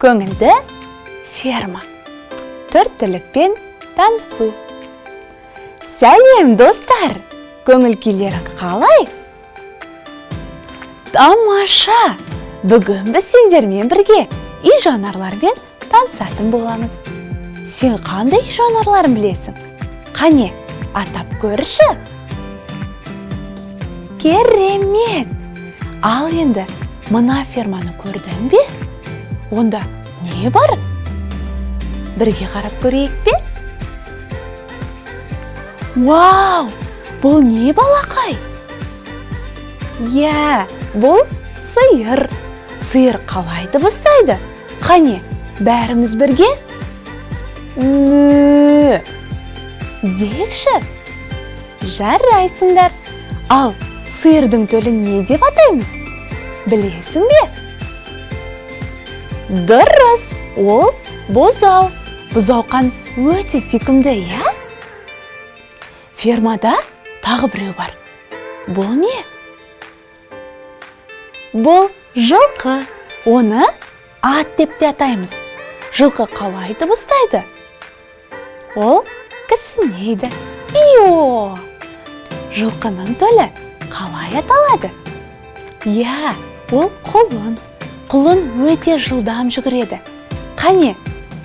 көңілді ферма. Төрттілікпен танысу. Сәлем, достар! Көңіл күйлерің қалай? Тамаша! Бүгін біз сендермен бірге үй жануарлармен танысатын боламыз. Сен қандай үй жануарларын білесің? Қане, атап көрші? Керемет! Ал енді мына ферманы көрдің бе? Онда не бар? Бірге қарап көрейік бе? Вау! Бұл не балақай? Иә, бұл сиыр. Сиыр қалай дыбыстайды? Қане, бәріміз бірге? Мө! Дейікші? Жарайсыңдар. Ал сиырдың төлін не деп атаймыз? Білесің бе? Дұрыс, ол бұзау. Бұзауқан өте сүйкімді, иә? Фермада тағы біреу бар. Бұл не? Бұл жылқы. Оны ат деп те атаймыз. Жылқы қалай дыбыстайды? Ол кісінейді. Ио! Жылқының төлі қалай аталады? Иә, ол құлын. Құлын өте жылдам жүгіреді. Қане,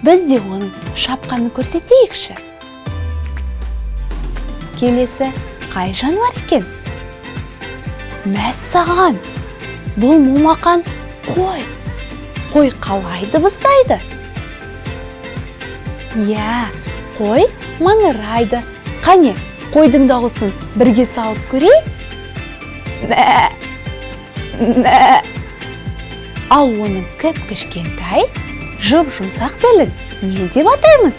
біз де оның шапқанын көрсетейікші. Келесі қай жануар екен? Мәссаған! Бұл момақан қой. Қой қалай дыбыстайды? Иә, қой маңырайды. Қане, қойдың дауысын бірге салып көрейік? Мә! Мә! Ал оның кіп-кішкентай, жұп-жұмсақ төлін не деп атаймыз?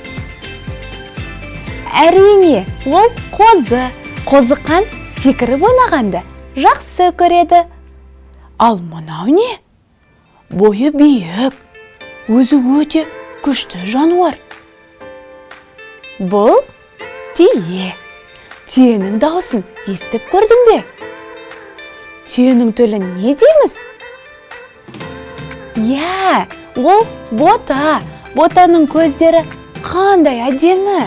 Әрине, ол қозы. Қозықан секіріп ойнағанды жақсы көреді. Ал мынау не? Бойы биік, өзі өте күшті жануар. Бұл түйе. Түйенің дауысын естіп көрдің бе? Түйенің төлін не дейміз? Иә, ол бота. Ботаның көздері қандай әдемі.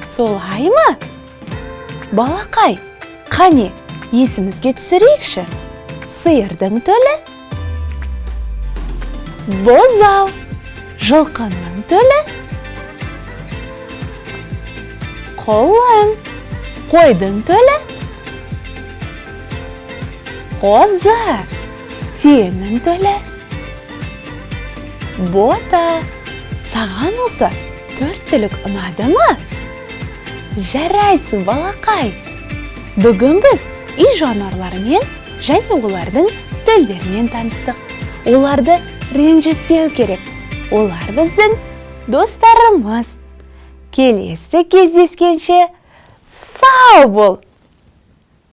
Солай ма? Балақай, қане, есімізге түсірейікші. Сиырдың төлі? Бұзау. Жылқының төлі? Құлын. Қойдың төлі? Қозы. Түйенің төлі? Бота. Саған осы төрттілік ұнады ма? Жарайсың, балақай. Бүгін біз үй жануарларымен және олардың төлдерімен таныстық. Оларды ренжітпеу керек. Олар біздің достарымыз. Келесі кездескенше сау бол!